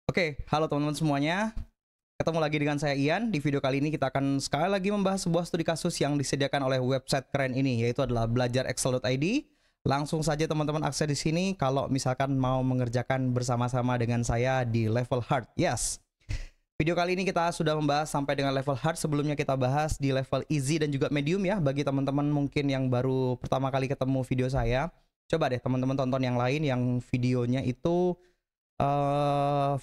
Oke, halo teman-teman semuanya. Ketemu lagi dengan saya Ian. Di video kali ini kita akan sekali lagi membahas sebuah studi kasus yang disediakan oleh website keren ini, yaitu adalah belajarexcel.id. Langsung saja teman-teman akses di sini kalau misalkan mau mengerjakan bersama-sama dengan saya di level hard. Yes. Video kali ini kita sudah membahas sampai dengan level hard. Sebelumnya kita bahas di level easy dan juga medium ya. Bagi teman-teman mungkin yang baru pertama kali ketemu video saya, coba deh teman-teman tonton yang lain yang videonya itu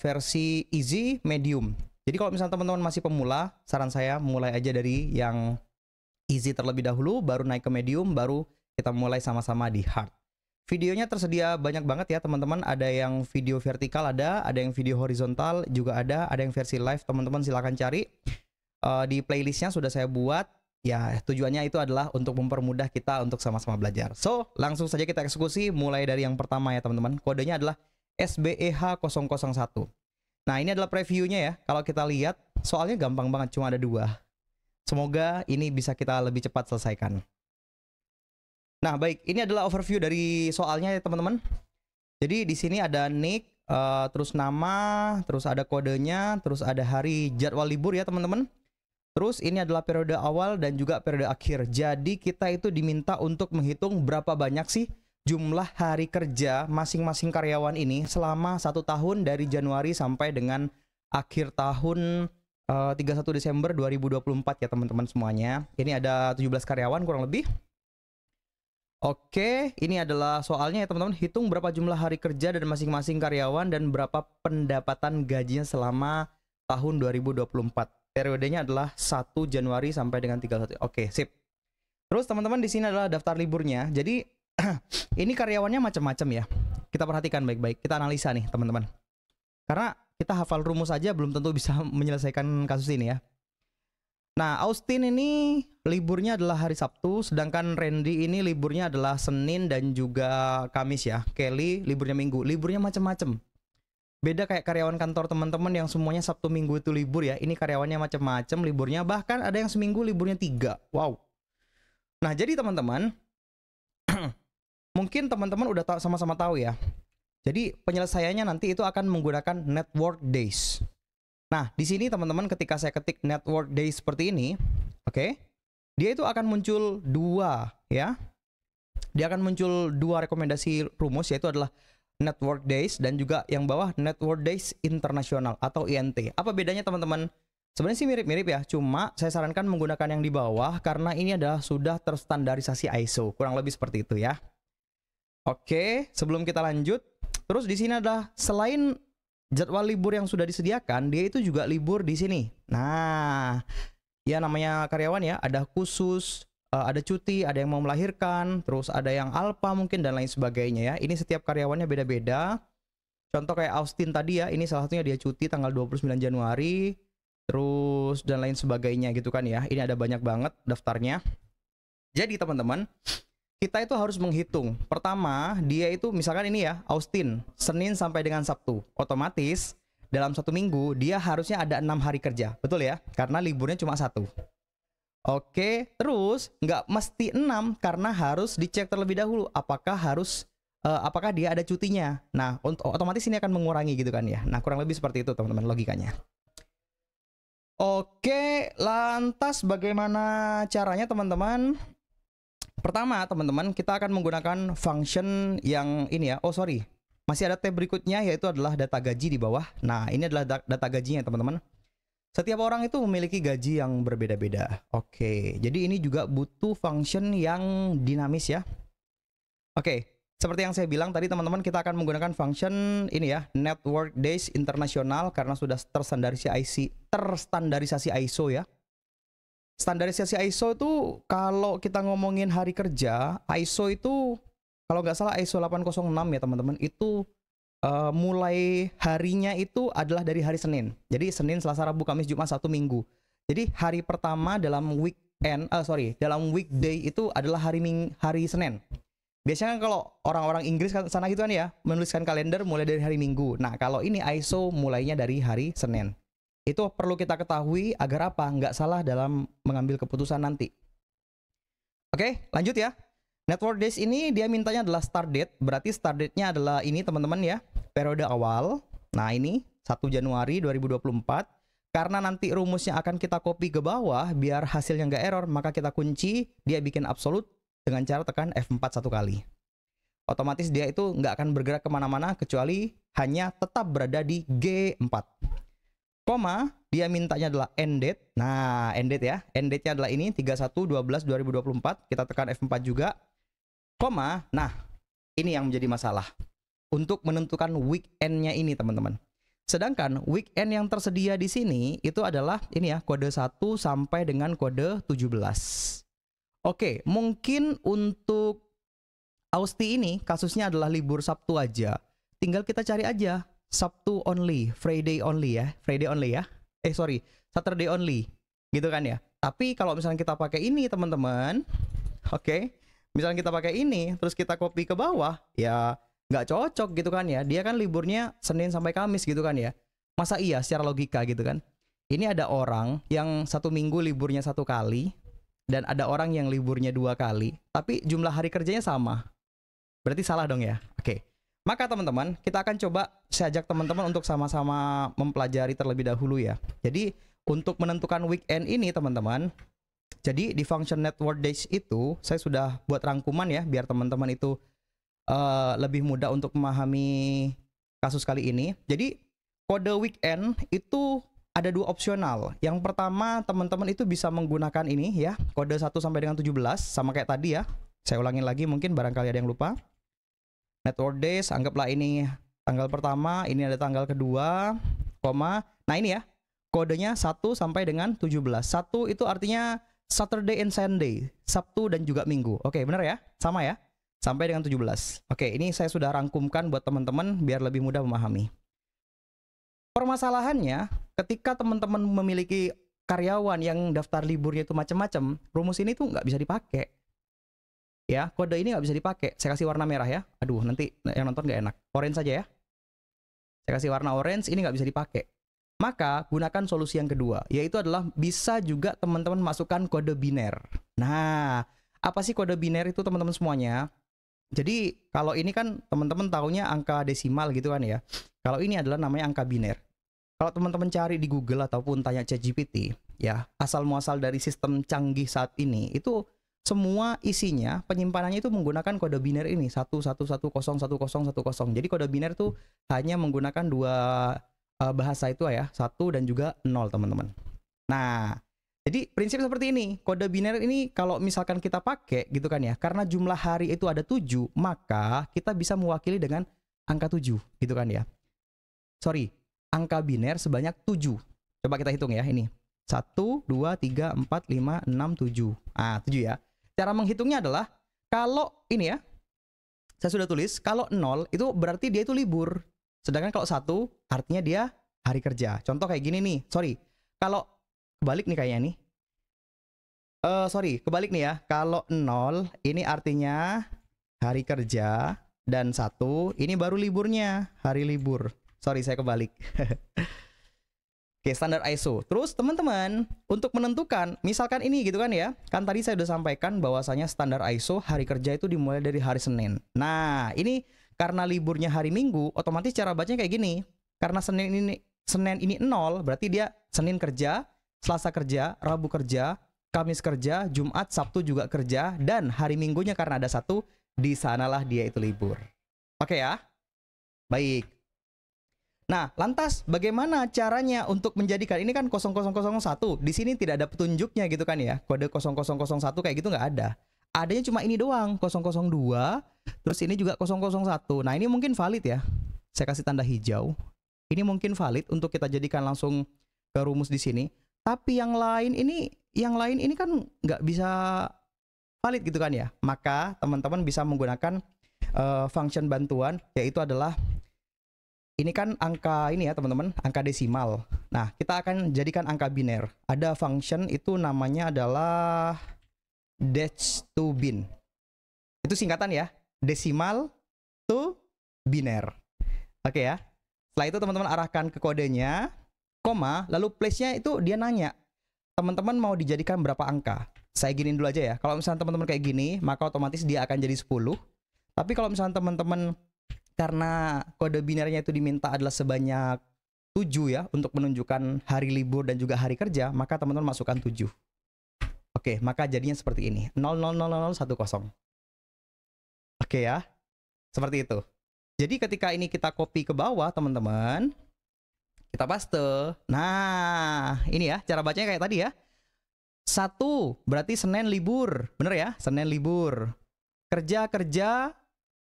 versi easy medium. Jadi kalau misalnya teman-teman masih pemula, saran saya mulai aja dari yang easy terlebih dahulu, baru naik ke medium, baru kita mulai sama-sama di hard. Videonya tersedia banyak banget ya teman-teman. Ada yang video vertikal, ada yang video horizontal juga ada yang versi live. Teman-teman silahkan cari di playlistnya sudah saya buat. Ya tujuannya itu adalah untuk mempermudah kita untuk sama-sama belajar. So langsung saja kita eksekusi mulai dari yang pertama ya teman-teman. Kodenya adalah SBEH001. Nah ini adalah previewnya ya. Kalau kita lihat soalnya gampang banget, cuma ada 2. Semoga ini bisa kita lebih cepat selesaikan. Nah baik, ini adalah overview dari soalnya ya teman-teman. Jadi di sini ada nick, terus nama, terus ada kodenya, terus ada hari jadwal libur ya teman-teman. Terus ini adalah periode awal dan juga periode akhir. Jadi kita itu diminta untuk menghitung berapa banyak sih jumlah hari kerja masing-masing karyawan ini selama 1 tahun dari Januari sampai dengan akhir tahun 31 Desember 2024 ya teman-teman semuanya. Ini ada 17 karyawan kurang lebih. Oke, ini adalah soalnya ya teman-teman. Hitung berapa jumlah hari kerja dari masing-masing karyawan dan berapa pendapatan gajinya selama tahun 2024. Periodenya adalah 1 Januari sampai dengan 31. Oke, sip. Terus teman-teman di sini adalah daftar liburnya. Jadi ini karyawannya macam-macam ya. Kita perhatikan baik-baik. Kita analisa nih teman-teman. Karena kita hafal rumus aja belum tentu bisa menyelesaikan kasus ini ya. Nah, Austin ini liburnya adalah hari Sabtu, sedangkan Randy ini liburnya adalah Senin dan juga Kamis ya. Kelly liburnya Minggu. Liburnya macam-macam. Beda kayak karyawan kantor teman-teman yang semuanya Sabtu Minggu itu libur ya. Ini karyawannya macam-macam liburnya, bahkan ada yang seminggu liburnya 3. Wow. Nah, jadi teman-teman mungkin teman-teman udah sama-sama tahu ya. Jadi penyelesaiannya nanti itu akan menggunakan network days. Nah, di sini teman-teman ketika saya ketik network days seperti ini, oke, dia itu akan muncul 2 ya. Dia akan muncul 2 rekomendasi rumus, yaitu adalah network days dan juga yang bawah network days internasional atau INT. Apa bedanya teman-teman? Sebenarnya sih mirip-mirip ya, cuma saya sarankan menggunakan yang di bawah karena ini adalah sudah terstandarisasi ISO, kurang lebih seperti itu ya. Oke, sebelum kita lanjut, terus di sini adalah selain jadwal libur yang sudah disediakan, dia itu juga libur di sini. Nah, ya namanya karyawan ya, ada khusus, ada cuti, ada yang mau melahirkan, terus ada yang alpa mungkin dan lain sebagainya ya. Ini setiap karyawannya beda-beda. Contoh kayak Austin tadi ya, ini salah satunya dia cuti tanggal 29 Januari, terus dan lain sebagainya gitu kan ya. Ini ada banyak banget daftarnya. Jadi teman-teman, kita itu harus menghitung. Pertama, dia itu misalkan ini ya, Austin, Senin sampai dengan Sabtu. Otomatis dalam 1 minggu dia harusnya ada 6 hari kerja. Betul ya? Karena liburnya cuma 1. Oke, terus nggak mesti 6 karena harus dicek terlebih dahulu apakah apakah dia ada cutinya. Nah, otomatis ini akan mengurangi gitu kan ya. Nah, kurang lebih seperti itu teman-teman logikanya. Oke, lantas bagaimana caranya teman-teman? Pertama teman-teman, kita akan menggunakan function yang ini ya. Oh sorry, masih ada tab berikutnya yaitu adalah data gaji di bawah. Nah ini adalah data gajinya teman-teman. Setiap orang itu memiliki gaji yang berbeda-beda. Oke, jadi ini juga butuh function yang dinamis ya. Oke, seperti yang saya bilang tadi teman-teman, kita akan menggunakan function ini ya, network days internasional karena sudah terstandarisasi ISO ya. Standarisasi ISO itu kalau kita ngomongin hari kerja, ISO itu kalau nggak salah ISO 806 ya teman-teman, itu mulai harinya itu adalah dari hari Senin. Jadi Senin, Selasa, Rabu, Kamis, Jumat, Sabtu, Minggu. Jadi hari pertama dalam dalam weekday itu adalah hari Senin. Biasanya kan kalau orang-orang Inggris sana gitu kan ya, menuliskan kalender mulai dari hari Minggu. Nah kalau ini ISO mulainya dari hari Senin. Itu perlu kita ketahui agar apa? Nggak salah dalam mengambil keputusan nanti. Oke, lanjut ya. Network days ini dia mintanya adalah start date. Berarti start date-nya adalah ini teman-teman ya. Periode awal. Nah ini 1 Januari 2024. Karena nanti rumusnya akan kita copy ke bawah biar hasilnya nggak error, maka kita kunci dia bikin absolute dengan cara tekan F4 1 kali. Otomatis dia itu nggak akan bergerak kemana-mana kecuali hanya tetap berada di G4. Koma, dia mintanya adalah end date. Nah, end date ya. End date-nya adalah ini 31/12/2024. Kita tekan F4 juga. Koma, nah ini yang menjadi masalah. Untuk menentukan weekend-nya ini teman-teman. Sedangkan weekend yang tersedia di sini itu adalah ini ya, kode 1 sampai dengan kode 17. Oke, mungkin untuk Austi ini kasusnya adalah libur Sabtu aja. Tinggal kita cari aja Sabtu only, Friday only ya. Friday only ya. Saturday only. Gitu kan ya. Tapi kalau misalnya kita pakai ini teman-teman, oke, misalnya kita pakai ini terus kita copy ke bawah, ya nggak cocok gitu kan ya. Dia kan liburnya Senin sampai Kamis gitu kan ya. Masa iya secara logika gitu kan. Ini ada orang yang 1 minggu liburnya 1 kali dan ada orang yang liburnya 2 kali, tapi jumlah hari kerjanya sama. Berarti salah dong ya. Oke. Maka teman-teman, kita akan coba saya ajak teman-teman untuk sama-sama mempelajari terlebih dahulu ya. Jadi untuk menentukan weekend ini teman-teman, jadi di function network days itu saya sudah buat rangkuman ya biar teman-teman itu lebih mudah untuk memahami kasus kali ini. Jadi kode weekend itu ada 2 opsional. Yang pertama teman-teman itu bisa menggunakan ini ya, kode 1 sampai dengan 17 sama kayak tadi ya. Saya ulangin lagi mungkin barangkali ada yang lupa. Network days, anggaplah ini tanggal pertama, ini ada tanggal kedua, koma. Nah ini ya, kodenya 1 sampai dengan 17. 1 itu artinya Saturday and Sunday, Sabtu dan juga Minggu. Oke, benar ya? Sama ya? Sampai dengan 17. Oke, ini saya sudah rangkumkan buat teman-teman biar lebih mudah memahami. Permasalahannya, ketika teman-teman memiliki karyawan yang daftar liburnya itu macam-macam, rumus ini tuh nggak bisa dipakai. Ya, kode ini nggak bisa dipakai. Saya kasih warna merah ya. Aduh, nanti yang nonton nggak enak. Orange saja ya. Saya kasih warna orange, ini nggak bisa dipakai. Maka gunakan solusi yang kedua, yaitu adalah bisa juga teman-teman masukkan kode biner. Nah, apa sih kode biner itu teman-teman semuanya? Jadi kalau ini kan teman-teman taunya angka desimal gitu kan ya. Kalau ini adalah namanya angka biner. Kalau teman-teman cari di Google ataupun tanya ChatGPT, ya asal muasal dari sistem canggih saat ini itu semua isinya penyimpanannya itu menggunakan kode biner ini 11101010. Jadi kode biner itu hanya menggunakan 2 bahasa itu ya, 1 dan juga 0 teman-teman. Nah, jadi prinsip seperti ini, kode biner ini kalau misalkan kita pakai gitu kan ya, karena jumlah hari itu ada 7, maka kita bisa mewakili dengan angka 7 gitu kan ya. Sorry, angka biner sebanyak 7. Coba kita hitung ya ini. 1, 2, 3, 4, 5, 6, 7. Ah, 7 ya. Cara menghitungnya adalah, kalau ini ya, saya sudah tulis, kalau 0 itu berarti dia itu libur. Sedangkan kalau 1 artinya dia hari kerja. Contoh kayak gini nih, kalau kebalik nih kayaknya nih. Kebalik nih ya. Kalau 0 ini artinya hari kerja dan 1 ini baru liburnya, hari libur. Saya kebalik. Oke, standar ISO. Terus teman-teman, untuk menentukan, misalkan ini gitu kan ya. Kan tadi saya udah sampaikan bahwasanya standar ISO hari kerja itu dimulai dari hari Senin. Nah, ini karena liburnya hari Minggu, otomatis cara bacanya kayak gini. Karena Senin ini 0, berarti dia Senin kerja, Selasa kerja, Rabu kerja, Kamis kerja, Jumat, Sabtu juga kerja, dan hari Minggunya karena ada 1, di sanalah dia itu libur. Oke ya? Baik. Nah, lantas bagaimana caranya untuk menjadikan ini kan 0001. Di sini tidak ada petunjuknya gitu kan ya. Kode 0001 kayak gitu nggak ada. Adanya cuma ini doang, 002, terus ini juga 001. Nah, ini mungkin valid ya. Saya kasih tanda hijau. Ini mungkin valid untuk kita jadikan langsung ke rumus di sini. Tapi yang lain ini kan nggak bisa valid gitu kan ya. Maka teman-teman bisa menggunakan function bantuan, yaitu adalah ini kan angka ini ya teman-teman, angka desimal. Nah, kita akan jadikan angka biner. Ada function itu namanya adalah dash to bin. Itu singkatan ya, desimal to biner. Oke ya. Setelah itu teman-teman arahkan ke kodenya, koma, lalu place-nya itu dia nanya, teman-teman mau dijadikan berapa angka? Saya giniin dulu aja ya. Kalau misalnya teman-teman kayak gini, maka otomatis dia akan jadi 10. Tapi kalau misalnya teman-teman karena kode binernya itu diminta adalah sebanyak 7 ya untuk menunjukkan hari libur dan juga hari kerja, maka teman-teman masukkan 7. Oke, maka jadinya seperti ini. 000010. Oke ya. Seperti itu. Jadi ketika ini kita copy ke bawah, teman-teman, kita paste. Nah, ini ya, cara bacanya kayak tadi ya. 1 berarti Senin libur. Bener ya? Senin libur. Kerja,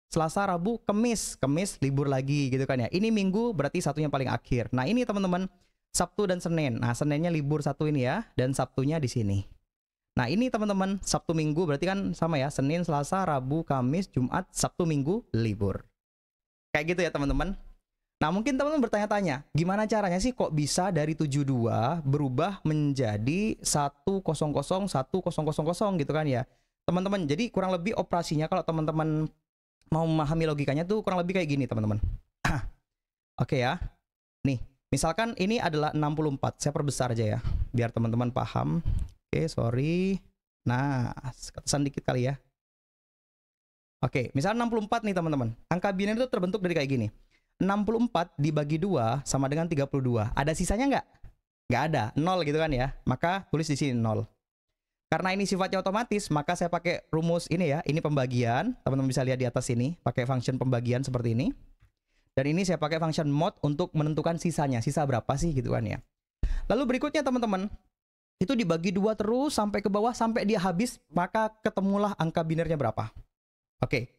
Selasa, Rabu, Kemis libur lagi gitu kan ya. Ini Minggu berarti satunya paling akhir. Nah, ini teman-teman, Sabtu dan Senin. Nah, Seninnya libur satu ini ya, dan Sabtunya di sini. Nah, ini teman-teman, Sabtu Minggu berarti kan sama ya, Senin, Selasa, Rabu, Kamis, Jumat, Sabtu, Minggu libur. Kayak gitu ya teman-teman. Nah, mungkin teman-teman bertanya-tanya, gimana caranya sih kok bisa dari 72 berubah menjadi 1001000 gitu kan ya. Teman-teman, jadi kurang lebih operasinya kalau teman-teman mau memahami logikanya tuh kurang lebih kayak gini teman-teman. Oke ya. Nih, misalkan ini adalah 64. Saya perbesar aja ya, biar teman-teman paham. Oke, sorry. Nah, ketesan dikit kali ya. Oke, misalnya 64 nih teman-teman. Angka biner itu terbentuk dari kayak gini. 64 dibagi 2 sama dengan 32. Ada sisanya nggak? Nggak ada, 0 gitu kan ya. Maka tulis di sini 0. Karena ini sifatnya otomatis, maka saya pakai rumus ini ya. Ini pembagian. Teman-teman bisa lihat di atas ini, pakai function pembagian seperti ini. Dan ini saya pakai function mod untuk menentukan sisanya. Sisa berapa sih gitu kan ya. Lalu berikutnya teman-teman, itu dibagi 2 terus sampai ke bawah sampai dia habis, maka ketemulah angka binernya berapa. Oke.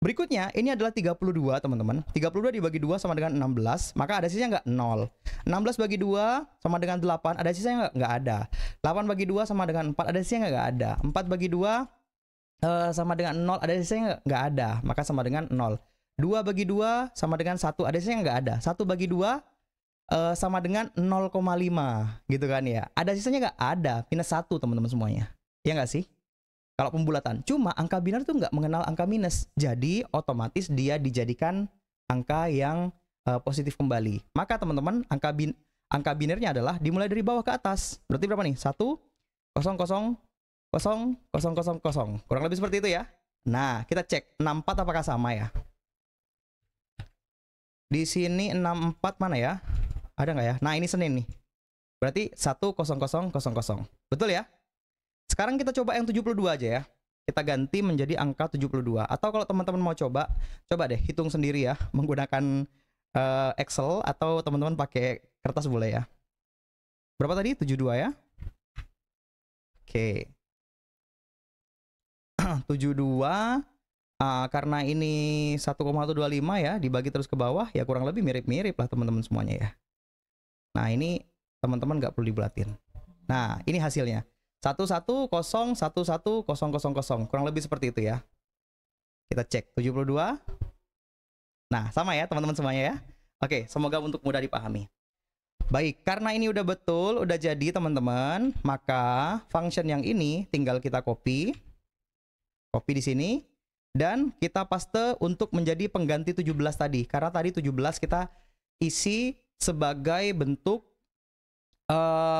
Berikutnya, ini adalah 32 teman-teman. 32 dibagi 2 sama dengan 16, maka ada sisanya nggak? 0. 16 bagi 2 sama dengan 8, ada sisanya nggak? Nggak ada. 8 bagi 2 sama dengan 4, ada sisanya nggak? Nggak ada. 4 bagi 2 sama dengan 0, ada sisanya nggak? Nggak ada, maka sama dengan 0. 2 bagi 2 sama dengan 1, ada sisanya nggak? Ada. 1 bagi 2 sama dengan 0,5 gitu kan ya. Ada sisanya nggak? Ada. Minus 1 teman-teman semuanya. Ya nggak sih? Kalau pembulatan, cuma angka biner tuh nggak mengenal angka minus, jadi otomatis dia dijadikan angka yang positif kembali. Maka teman-teman, angka binernya adalah dimulai dari bawah ke atas. Berarti berapa nih? 1, 0, 0, 0, 0, 0, 0. Kurang lebih seperti itu ya. Nah, kita cek 64 apakah sama ya? Di sini 64 mana ya? Ada nggak ya? Nah, ini Senin nih. Berarti 1, 0, 0, 0, 0. Betul ya? Sekarang kita coba yang 72 aja ya. Kita ganti menjadi angka 72. Atau kalau teman-teman mau coba deh hitung sendiri ya, menggunakan Excel atau teman-teman pakai kertas boleh ya. Berapa tadi? 72 ya. Oke. 72 karena ini 1,125 ya, dibagi terus ke bawah ya kurang lebih mirip-mirip lah teman-teman semuanya ya. Nah, ini teman-teman nggak perlu dibulatin. Nah, ini hasilnya. 1101100, kurang lebih seperti itu ya. Kita cek 72. Nah, sama ya teman-teman semuanya ya. Oke, semoga untuk mudah dipahami. Baik, karena ini udah betul, udah jadi teman-teman, maka function yang ini tinggal kita copy di sini dan kita paste untuk menjadi pengganti 17 tadi. Karena tadi 17 kita isi sebagai bentuk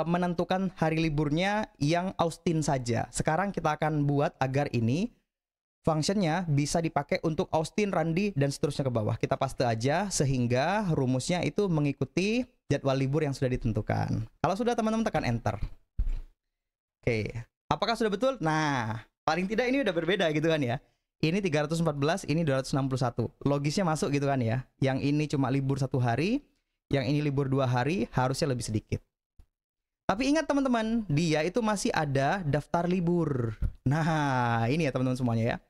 menentukan hari liburnya yang Austin saja. Sekarang kita akan buat agar ini functionnya bisa dipakai untuk Austin, Randy, dan seterusnya ke bawah. Kita paste aja sehingga rumusnya itu mengikuti jadwal libur yang sudah ditentukan. Kalau sudah teman-teman tekan enter. Oke, apakah sudah betul? Nah, paling tidak ini udah berbeda gitu kan ya. Ini 314, ini 261. Logisnya masuk gitu kan ya. Yang ini cuma libur 1 hari, yang ini libur 2 hari, harusnya lebih sedikit. Tapi ingat teman-teman, dia itu masih ada daftar libur. Nah, ini ya teman-teman semuanya ya.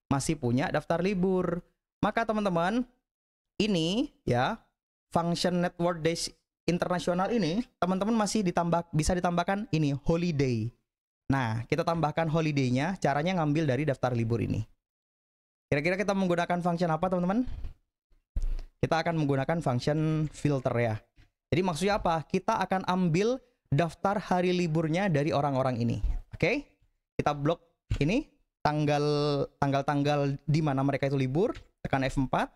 Masih punya daftar libur. Maka teman-teman, ini ya, function network days internasional ini, teman-teman masih bisa ditambahkan ini, holiday. Nah, kita tambahkan holiday-nya, caranya ngambil dari daftar libur ini. Kira-kira kita menggunakan function apa teman-teman? Kita akan menggunakan function filter ya. Jadi maksudnya apa? Kita akan ambil daftar hari liburnya dari orang-orang ini. Oke? Kita blok ini tanggal-tanggal di mana mereka itu libur, tekan F4,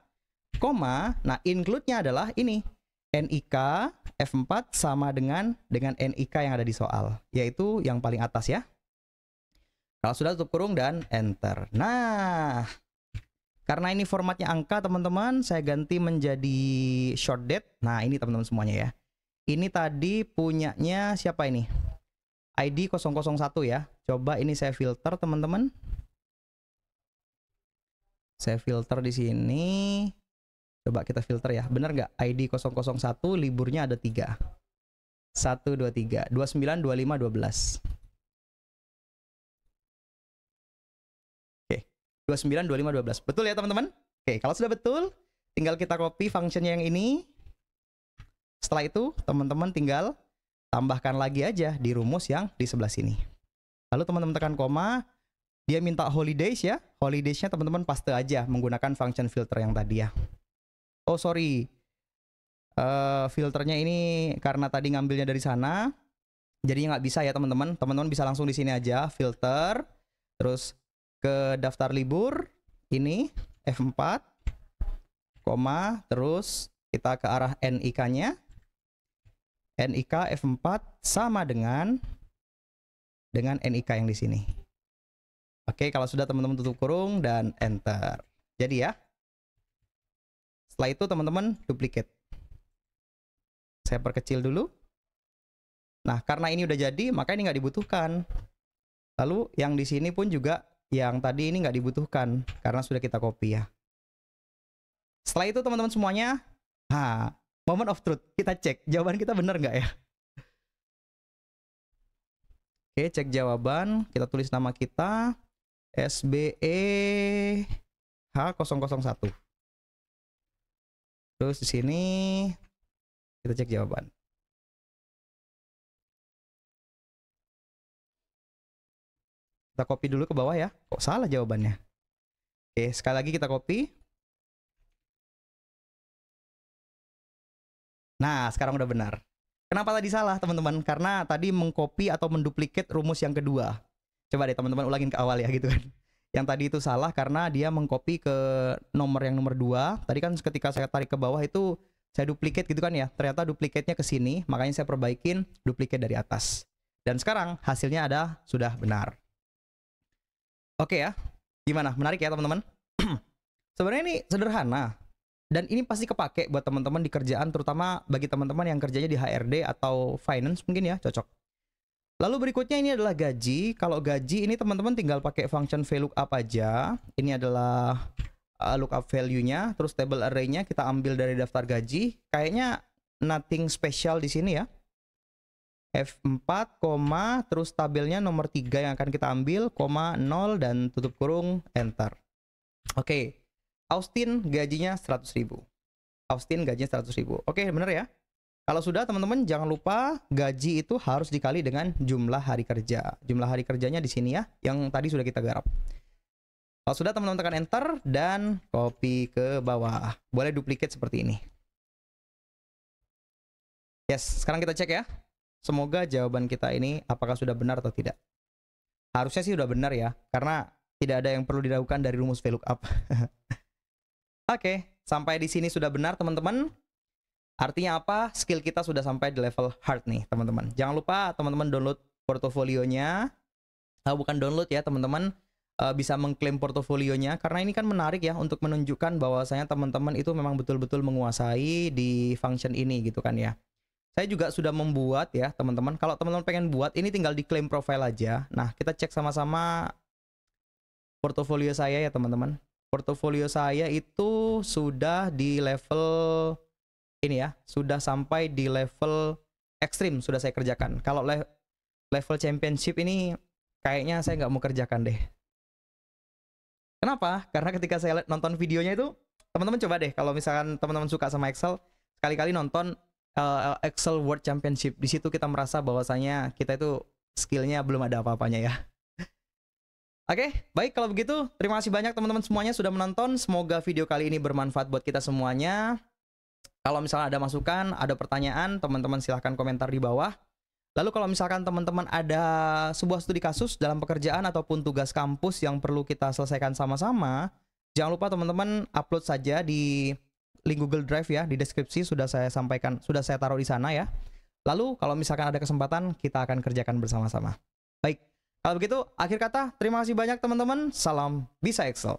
koma, nah include-nya adalah ini. NIK F4 sama dengan NIK yang ada di soal, yaitu yang paling atas ya. Kalau sudah tutup kurung dan enter. Nah, Karena ini formatnya angka teman-teman, saya ganti menjadi short date. Nah ini teman-teman semuanya ya. Ini tadi punyanya siapa ini? ID 001 ya. Coba ini saya filter teman-teman. Saya filter di sini. Coba kita filter ya. Benar nggak? ID 001 liburnya ada 3. 1, 2, 3. 29, 25, 12. Oke. 29, 25, 12. Betul ya teman-teman? Oke, kalau sudah betul, tinggal kita copy functionnya yang ini. Setelah itu, teman-teman tinggal tambahkan lagi aja di rumus yang di sebelah sini. Lalu teman-teman tekan koma, dia minta holidays ya. Holidays-nya teman-teman paste aja menggunakan function filter yang tadi ya. Oh sorry, filternya ini karena tadi ngambilnya dari sana, jadinya nggak bisa ya teman-teman. Teman-teman bisa langsung di sini aja, filter, terus ke daftar libur, ini F4, koma, terus kita ke arah NIK-nya. NIK F4 sama dengan NIK yang di sini. Oke, kalau sudah teman-teman tutup kurung dan enter. Jadi ya. Setelah itu teman-teman duplicate. Saya perkecil dulu. Nah, karena ini udah jadi, maka ini nggak dibutuhkan. Lalu yang di sini pun juga yang tadi ini nggak dibutuhkan karena sudah kita copy ya. Setelah itu teman-teman semuanya, moment of truth, kita cek jawaban kita benar nggak ya. Oke, cek jawaban, kita tulis nama kita SBEH001. Terus di sini kita cek jawaban. Kita copy dulu ke bawah ya. Kok salah jawabannya? Oke, sekali lagi kita copy. Nah, sekarang udah benar. Kenapa tadi salah, teman-teman? Karena tadi mengcopy atau menduplikat rumus yang kedua. Coba deh teman-teman ulangin ke awal ya gitu kan. Yang tadi itu salah karena dia mengcopy ke nomor yang nomor 2. Tadi kan ketika saya tarik ke bawah itu saya duplikat gitu kan ya. Ternyata duplikatnya ke sini, makanya saya perbaikin duplikat dari atas. Dan sekarang hasilnya sudah benar. Oke ya. Gimana? Menarik ya teman-teman? Sebenarnya ini sederhana. Dan ini pasti kepake buat teman-teman di kerjaan, terutama bagi teman-teman yang kerjanya di HRD atau finance mungkin ya, cocok. Lalu berikutnya ini adalah gaji. Kalau gaji ini teman-teman tinggal pakai function VLOOKUP aja. Ini adalah lookup value-nya, terus table array-nya kita ambil dari daftar gaji. Kayaknya nothing special di sini ya. F4, terus tabelnya nomor 3 yang akan kita ambil, 0 dan tutup kurung, enter. Oke. Austin gajinya 100.000. Austin gajinya 100.000. Oke, bener ya. Kalau sudah teman-teman jangan lupa gaji itu harus dikali dengan jumlah hari kerja. Jumlah hari kerjanya di sini ya, yang tadi sudah kita garap. Kalau sudah teman-teman tekan enter dan copy ke bawah. Boleh duplikat seperti ini. Yes, sekarang kita cek ya. Semoga jawaban kita ini apakah sudah benar atau tidak. Harusnya sih sudah benar ya, karena tidak ada yang perlu diragukan dari rumus VLOOKUP. Oke, sampai di sini sudah benar teman-teman. Artinya apa? Skill kita sudah sampai di level hard nih teman-teman. Jangan lupa teman-teman download portofolionya. Bukan download ya teman-teman. Bisa mengklaim portofolionya. Karena ini kan menarik ya untuk menunjukkan bahwasanya teman-teman itu memang betul-betul menguasai di function ini gitu kan ya. Saya juga sudah membuat ya teman-teman. Kalau teman-teman pengen buat, ini tinggal diklaim profile aja. Nah, kita cek sama-sama portofolio saya ya teman-teman. Portofolio saya itu sudah di level ini ya, sudah sampai di level ekstrim sudah saya kerjakan. Kalau level championship ini kayaknya saya nggak mau kerjakan deh. Kenapa? Karena ketika saya nonton videonya itu, teman-teman coba deh kalau misalkan teman-teman suka sama Excel, sekali-kali nonton Excel World Championship. Di situ kita merasa bahwasanya kita itu skillnya belum ada apa-apanya ya. Oke, baik kalau begitu. Terima kasih banyak teman-teman semuanya sudah menonton. Semoga video kali ini bermanfaat buat kita semuanya. Kalau misalnya ada masukan, ada pertanyaan, teman-teman silahkan komentar di bawah. Lalu kalau misalkan teman-teman ada sebuah studi kasus dalam pekerjaan ataupun tugas kampus yang perlu kita selesaikan sama-sama, jangan lupa teman-teman upload saja di link Google Drive ya, di deskripsi sudah saya sampaikan, sudah saya taruh di sana ya. Lalu kalau misalkan ada kesempatan, kita akan kerjakan bersama-sama. Baik. Kalau begitu, akhir kata, terima kasih banyak teman-teman. Salam bisa Excel.